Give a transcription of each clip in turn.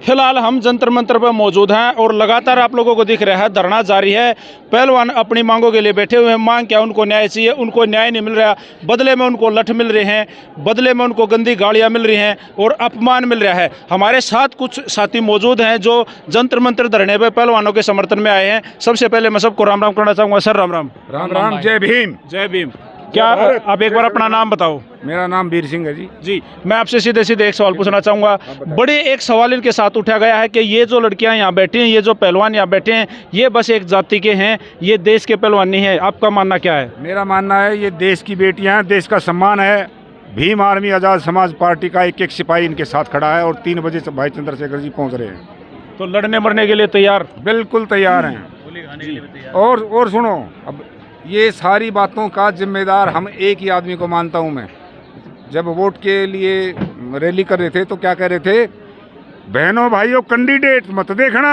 फिलहाल हम जंतर मंतर पर मौजूद हैं और लगातार आप लोगों को दिख रहा है धरना जारी है। पहलवान अपनी मांगों के लिए बैठे हुए हैं। मांग क्या, उनको न्याय चाहिए, उनको न्याय नहीं मिल रहा। बदले में उनको लठ मिल रहे हैं, बदले में उनको गंदी गालियां मिल रही हैं और अपमान मिल रहा है। हमारे साथ कुछ साथी मौजूद हैं जो जंतर मंतर धरने पर पहलवानों के समर्थन में आए हैं। सबसे पहले मैं सबको राम राम करना चाहूँगा। सर राम राम। राम राम, जय भीम। जय भीम। क्या आप एक बार अपना नाम बताओ। मेरा नाम वीर सिंह है जी। जी, मैं आपसे सीधे सीधे एक सवाल पूछना चाहूँगा। बड़े एक सवाल इनके साथ उठाया गया है कि ये जो लड़कियां यहाँ बैठी हैं, ये जो पहलवान यहाँ बैठे हैं, ये बस एक जाति के हैं, ये देश के पहलवान नहीं है। आपका मानना क्या है? मेरा मानना है ये देश की बेटियां हैं, देश का सम्मान है। भीम आर्मी आज़ाद समाज पार्टी का एक एक सिपाही इनके साथ खड़ा है और 3 बजे से भाई चंद्रशेखर जी पहुँच रहे हैं। तो लड़ने मरने के लिए तैयार? बिल्कुल तैयार हैं। और सुनो, अब ये सारी बातों का जिम्मेदार हम एक ही आदमी को मानता हूँ मैं। जब वोट के लिए रैली कर रहे थे तो क्या कह रहे थे, बहनों भाइयों कैंडिडेट मत देखना,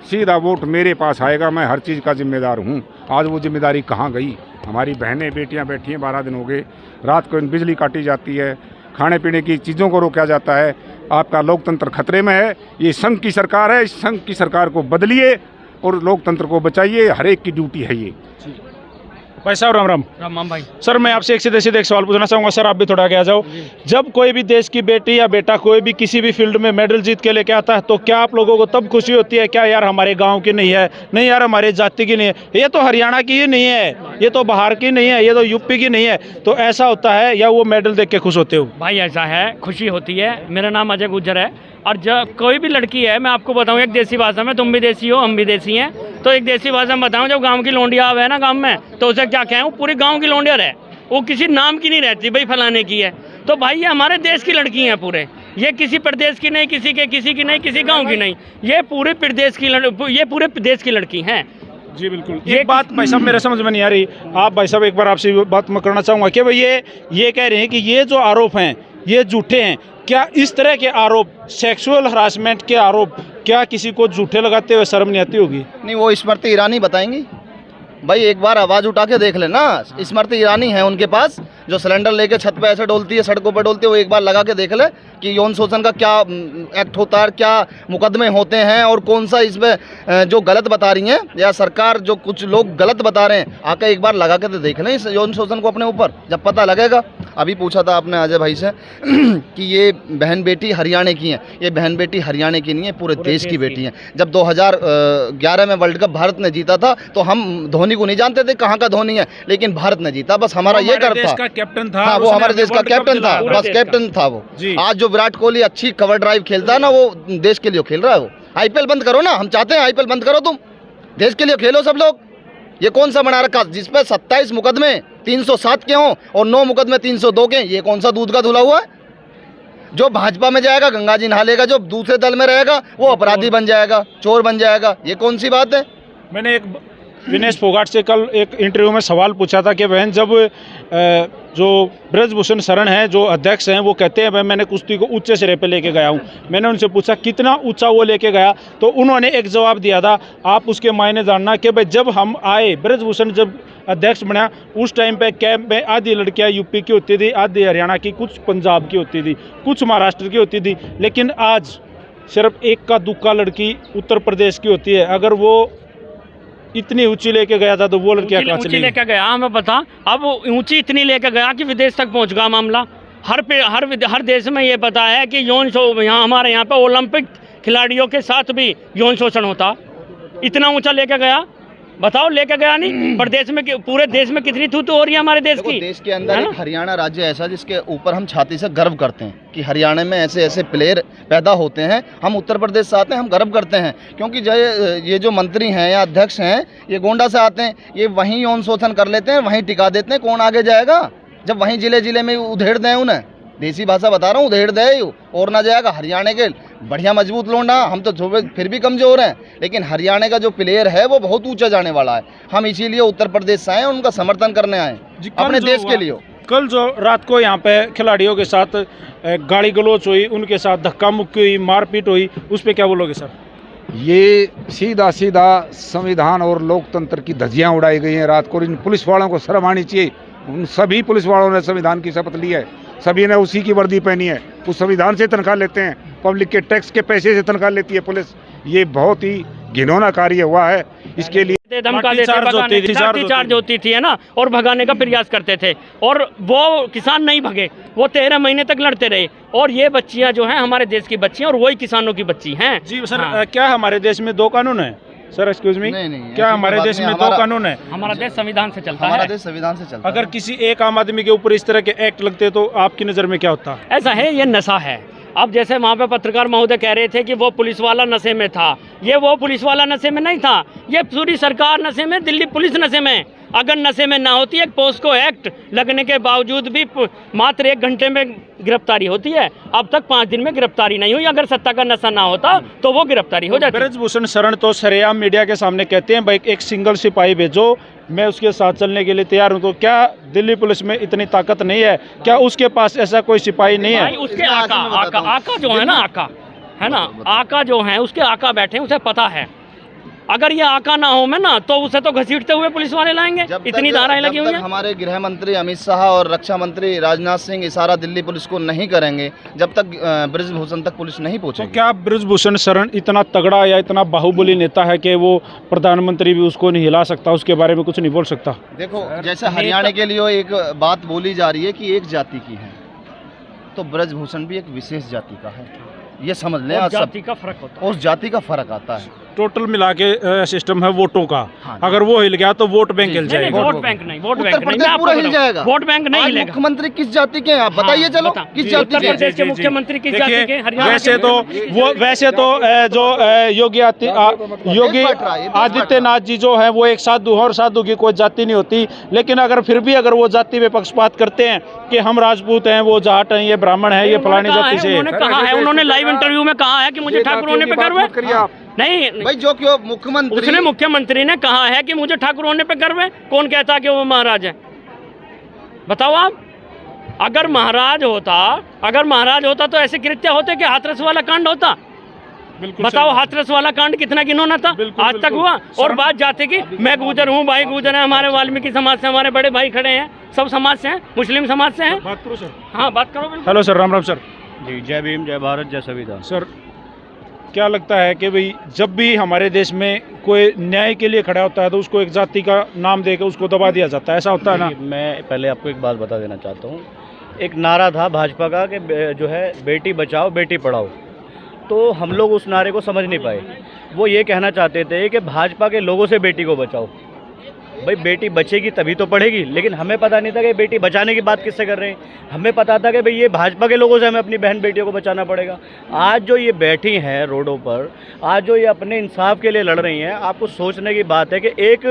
सीधा वोट मेरे पास आएगा, मैं हर चीज़ का जिम्मेदार हूँ। आज वो जिम्मेदारी कहाँ गई? हमारी बहनें बेटियाँ बैठी हैं, 12 दिन हो गए, रात को बिजली काटी जाती है, खाने पीने की चीज़ों को रोका जाता है। आपका लोकतंत्र खतरे में है। ये संघ की सरकार है, इस संघ की सरकार को बदलिए और लोकतंत्र को बचाइए। हर एक की ड्यूटी है ये। भाई साहब राम राम। राम राम भाई। सर मैं आपसे एक सीधे सीधे एक सवाल पूछना चाहूँगा। सर आप भी थोड़ा आगे आ जाओ। जब कोई भी देश की बेटी या बेटा कोई भी किसी भी फील्ड में मेडल जीत के लेके आता है तो क्या आप लोगों को तब खुशी होती है, क्या यार हमारे गांव की नहीं है, नहीं यार हमारे जाति की नहीं है, ये तो हरियाणा की ही नहीं है, ये तो बिहार की नहीं है, ये तो यूपी की नहीं है, तो ऐसा होता है या वो मेडल देख के खुश होते हो? भाई ऐसा है, खुशी होती है। मेरा नाम अजय गुज्जर है और जब कोई भी लड़की है, मैं आपको बताऊं एक देसी भाषा में, तुम भी देसी हो हम भी देसी हैं, तो एक देसी भाषा में बताऊं, जब गांव की लोंडिया आवे है ना गांव में, तो उसे क्या कहें, पूरे गांव की लोंडिया रहे, वो किसी नाम की नहीं रहती भाई फलाने की है। तो भाई ये हमारे देश की लड़की हैं पूरे, ये किसी प्रदेश की नहीं, किसी की नहीं, किसी गाँव की नहीं, ये पूरे प्रदेश की ये पूरे देश की लड़की हैं। जी बिल्कुल। ये बात भाई साहब मेरे समझ में नहीं आ रही। आप भाई साहब एक बार आपसे बात मैं करना चाहूँगा कि भाई ये कह रहे हैं कि ये जो आरोप हैं ये झूठे हैं। क्या इस तरह के आरोप, सेक्सुअल हरासमेंट के आरोप, क्या किसी को झूठे लगाते हुए शर्म नहीं आती होगी? नहीं, वो स्मृति ईरानी बताएंगी भाई। एक बार आवाज़ उठा के देख लेना, स्मृति ईरानी है उनके पास, जो सिलेंडर लेके छत पे ऐसे डोलती है, सड़कों पर डोलती है, वो एक बार लगा के देख ले कि यौन शोषण का क्या एक्ट होता है, क्या मुकदमे होते हैं और कौन सा इसमें जो गलत बता रही हैं या सरकार जो कुछ लोग गलत बता रहे हैं, आके एक बार लगा के तो देख लें इस यौन शोषण को अपने ऊपर, जब पता लगेगा। अभी पूछा था आपने अजय भाई से कि ये बहन बेटी हरियाणा की हैं, ये बहन बेटी हरियाणा की नहीं है, पूरे देश की बेटी हैं। जब 2011 में वर्ल्ड कप भारत ने जीता था तो हम धोनी को नहीं जानते थे कहाँ का धोनी है, लेकिन भारत ने जीता, बस हमारा ये गर्व था। कैप्टन था। हाँ, वो हमारे देश का कैप्टन था, बस कैप्टन था वो। आज जो विराट कोहली अच्छी कवर ड्राइव खेलता है ना, वो देश के लिए खेल रहा है। वो आईपीएल बंद करो ना, हम चाहते हैं आईपीएल बंद करो, तुम देश के लिए खेलो सब लोग। ये कौन सा बना रखा जिसपे 27 मुकदमे 307 के हों और 9 मुकदमे 302 के? ये कौन सा दूध का धुला हुआ है? जो भाजपा में जाएगा गंगा जी नहा लेगा, जो दूसरे दल में रहेगा वो अपराधी बन जाएगा, चोर बन जाएगा। ये कौन सी बात है? मैंने एक विनेश फोगाट से कल एक इंटरव्यू में सवाल पूछा था कि बहन जब जो ब्रजभूषण शरण है जो अध्यक्ष हैं वो कहते हैं भाई मैंने कुश्ती को ऊंचे सिरे पे लेके गया हूं, मैंने उनसे पूछा कितना ऊंचा वो लेके गया, तो उन्होंने एक जवाब दिया था, आप उसके मायने जानना कि भाई जब हम आए, ब्रजभूषण जब अध्यक्ष बना उस टाइम पे कैंप में आधी लड़कियां यूपी की होती थी, आधी हरियाणा की, कुछ पंजाब की होती थी, कुछ महाराष्ट्र की होती थी, लेकिन आज सिर्फ एक का दुक्का लड़की उत्तर प्रदेश की होती है। अगर वो इतनी ऊंची लेके गया था तो वो लड़कियां कहाँ चली? लेके गया हमें पता, अब वो ऊंची इतनी लेके गया कि विदेश तक पहुंच गया मामला। हर देश में ये पता है कि यौन शोषण, यहाँ हमारे यहाँ पे ओलंपिक खिलाड़ियों के साथ भी यौन शोषण होता। इतना ऊंचा लेके गया, बताओ लेके गया नहीं? पर देश में, पूरे देश में कितनी थू हो रही है हमारे देश की। देश के अंदर एक हरियाणा राज्य ऐसा जिसके ऊपर हम छाती से गर्व करते हैं कि हरियाणा में ऐसे ऐसे प्लेयर पैदा होते हैं। हम उत्तर प्रदेश से आते हैं, हम गर्व करते हैं, क्योंकि ये जो मंत्री हैं या अध्यक्ष हैं ये गोंडा से आते हैं, ये वहीं यौन शोषण कर लेते हैं, वहीं टिका देते हैं। कौन आगे जाएगा जब वहीं जिले में उधेड़ दें उन्हें? देसी भाषा बता रहा हूँ, उधेड़ दे और ना जाएगा। हरियाणा के बढ़िया मजबूत लोंडा, हम तो फिर भी कमजोर हैं, लेकिन हरियाणा का जो प्लेयर है वो बहुत ऊंचा जाने वाला है। हम इसीलिए उत्तर प्रदेश से आए, उनका समर्थन करने आए अपने देश के लिए। कल जो रात को यहाँ पे खिलाड़ियों के साथ गाली गलौच हुई, उनके साथ धक्का मुक्की हुई, मारपीट हुई, उस पर क्या बोलोगे सर? ये सीधा संविधान और लोकतंत्र की धज्जियां उड़ाई गई हैं रात को। इन पुलिस वालों को शर्म आनी चाहिए। उन सभी पुलिस वालों ने संविधान की शपथ ली है सभी ने उसी की वर्दी पहनी है, उस संविधान से तनख्वाह लेते हैं, पब्लिक के टैक्स के पैसे से तनख्वाह लेती है पुलिस। ये बहुत ही घिनौना कार्य हुआ है। इसके लिए धमका देते, लाठीचार्ज होती थी है ना, और भगाने का प्रयास करते थे, और वो किसान नहीं भगे, वो 13 महीने तक लड़ते रहे। और ये बच्चियां जो हैं हमारे देश की बच्चियां, और वही किसानों की बच्ची हैं। जी सर, क्या हमारे देश में 2 कानून है सर? एक्सक्यूज मी, नहीं, क्या हमारे देश में 2 कानून है? हमारा देश संविधान से चलता है। हमारा देश संविधान से चलता है। अगर किसी एक आम आदमी के ऊपर इस तरह के एक्ट लगते तो आपकी नज़र में क्या होता? ऐसा है, ये नशा है। अब जैसे वहाँ पे पत्रकार महोदय कह रहे थे कि वो पुलिस वाला नशे में था, ये वो पुलिस वाला नशे में नहीं था, ये पूरी सरकार नशे में, दिल्ली पुलिस नशे में। अगर नशे में ना होती, एक पोस्को एक्ट लगने के बावजूद भी मात्र 1 घंटे में गिरफ्तारी होती है। अब तक 5 दिन में गिरफ्तारी नहीं हुई। अगर सत्ता का नशा ना होता तो वो गिरफ्तारी हो जाती। ब्रजभूषण शरण तो सरेआम मीडिया के सामने कहते हैं भाई एक सिंगल सिपाही भेजो, मैं उसके साथ चलने के लिए तैयार हूं। तो क्या दिल्ली पुलिस में इतनी ताकत नहीं है? क्या उसके पास ऐसा कोई सिपाही नहीं है? उसके आका जो है ना, आका है ना, आका जो है उसके आका बैठे हैं, उसे पता है। अगर ये आका ना हो में ना, तो उसे तो घसीटते हुए पुलिस वाले लाएंगे। इतनी धाराएं लगी हुई हैं। हमारे गृह मंत्री अमित शाह और रक्षा मंत्री राजनाथ सिंह इशारा दिल्ली पुलिस को नहीं करेंगे, जब तक ब्रजभूषण तक पुलिस नहीं पहुंचेगी। तो क्या ब्रजभूषण शरण इतना तगड़ा या इतना बाहुबली नेता है कि वो प्रधानमंत्री भी उसको नहीं हिला सकता, उसके बारे में कुछ नहीं बोल सकता? देखो, जैसे हरियाणा के लिए एक बात बोली जा रही है कि एक जाति की है, तो ब्रजभूषण भी एक विशेष जाति का है, ये समझ लें। जाति का फर्क होता है, उस जाति का फर्क आता है। टोटल मिला के सिस्टम है वोटों का। हाँ, अगर वो हिल गया तो वोट बैंक हिल जाएगा। वोट बैंक नहीं, वोट उत्तर बैंक प्रदेश नहीं, पूरा हिल जाएगा। वोट बैंक नहीं हिलेगा। मुख्यमंत्री किस जाति के हैं आप बताइए? चलो, किस जाति उत्तर के? प्रदेश के मुख्यमंत्री किस जाति के? हरियाणा वैसे तो जो योगी आदित्यनाथ जी जो है वो एक साधु और साधु की कोई जाति नहीं होती। लेकिन अगर फिर भी अगर वो जाति में पक्षपात करते हैं कि हम राजपूत हैं, वो जाट हैं, ये ब्राह्मण है, ये फलानी जाति से, उन्होंने कहा है, उन्होंने लाइव इंटरव्यू में कहा है कि मुझे ठाकुर होने पे गर्व है। नहीं भाई, जो क्यों मुख्यमंत्री ने कहा है कि मुझे ठाकुर होने पे गर्व है। कौन कहता है कि वो महाराज है? बताओ आप। अगर महाराज होता तो ऐसे कृत्य होते कि हाथरस वाला कांड होता? बताओ, हाथरस वाला कांड कितना घिनौना था, आज तक हुआ? और बात जाते कि मैं गुजर हूँ, भाई गुजर है, हमारे वाल्मीकि समाज से हमारे बड़े भाई खड़े हैं, सब समाज से हैं, मुस्लिम समाज से हैं। बात करो सर। हाँ, बात करो। Hello sir, Ram Ram sir. जी, जय भीम, जय भारत, जय संविधान। सर, क्या लगता है कि भाई जब भी हमारे देश में कोई न्याय के लिए खड़ा होता है तो उसको एक जाति का नाम देकर उसको दबा दिया जाता है, ऐसा होता है ना? मैं पहले आपको एक बात बता देना चाहता हूँ। एक नारा था भाजपा का कि जो है बेटी बचाओ बेटी पढ़ाओ, तो हम लोग उस नारे को समझ नहीं पाए। वो ये कहना चाहते थे कि भाजपा के लोगों से बेटी को बचाओ। भाई, बेटी बचेगी तभी तो पढ़ेगी, लेकिन हमें पता नहीं था कि बेटी बचाने की बात किससे कर रहे हैं। हमें पता था कि भाई ये भाजपा के लोगों से हमें अपनी बहन बेटियों को बचाना पड़ेगा। आज जो ये बैठी हैं रोडों पर, आज जो ये अपने इंसाफ के लिए लड़ रही हैं, आपको सोचने की बात है कि एक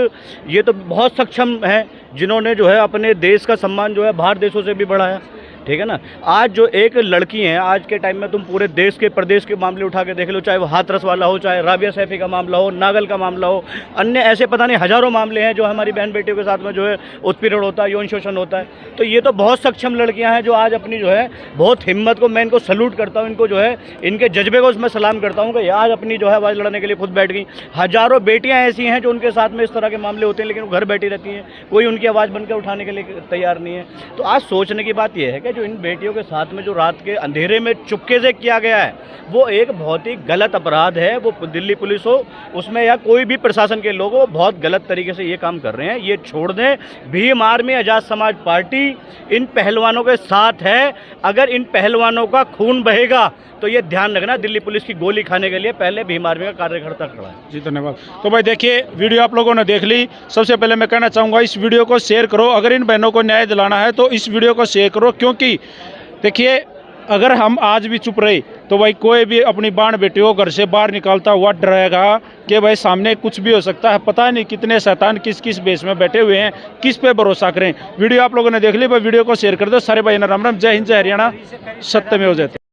ये तो बहुत सक्षम हैं जिन्होंने जो है अपने देश का सम्मान जो है बाहर देशों से भी बढ़ाया, ठीक है ना। आज जो एक लड़की हैं, आज के टाइम में तुम पूरे देश के प्रदेश के मामले उठा के देख लो, चाहे वो हाथरस वाला हो, चाहे राबिया सैफी का मामला हो, नागल का मामला हो, अन्य ऐसे पता नहीं हज़ारों मामले हैं जो हमारी बहन बेटियों के साथ में जो है उत्पीड़न होता है, यौन शोषण होता है। तो ये तो बहुत सक्षम लड़कियां हैं जो आज अपनी जो है बहुत हिम्मत को, मैं इनको सल्यूट करता हूँ, इनको जो है इनके जज्बे को मैं सलाम करता हूँ कि आज अपनी जो है आवाज़ लड़ने के लिए खुद बैठ गई। हज़ारों बेटियाँ ऐसी हैं जो उनके साथ में इस तरह के मामले होते हैं, लेकिन वो घर बैठी रहती हैं, कोई उनकी आवाज़ बनकर उठाने के लिए तैयार नहीं है। तो आज सोचने की बात यह है कि जो इन बेटियों के साथ में जो रात के अंधेरे में चुपके से किया गया है, वो एक बहुत ही गलत अपराध है। वो दिल्ली पुलिस हो उसमें या कोई भी प्रशासन के लोग हो, बहुत गलत तरीके से ये काम कर रहे हैं। ये छोड़ दें। भीम आर्मी आज़ाद समाज पार्टी इन पहलवानों के साथ है। अगर इन पहलवानों का खून बहेगा तो ये ध्यान रखना, दिल्ली पुलिस की गोली खाने के लिए पहले भीम आर्मी का कार्यकर्ता खड़ा है। जी, धन्यवाद। तो भाई देखिए, वीडियो आप लोगों ने देख ली। सबसे पहले मैं कहना चाहूँगा, इस वीडियो को शेयर करो। अगर इन बहनों को न्याय दिलाना है तो इस वीडियो को शेयर करो, क्योंकि देखिए अगर हम आज भी चुप रहे तो भाई कोई भी अपनी बाण बेटियों को घर से बाहर निकालता हुआ डरेगा कि भाई सामने कुछ भी हो सकता है। पता नहीं कितने शैतान किस किस बेस में बैठे हुए हैं, किस पे भरोसा करें। वीडियो आप लोगों ने देख ली, भाई वीडियो को शेयर कर दो। सारे भाई राम राम, जय हिंद, जय हरियाणा, सत्यमेव जयते।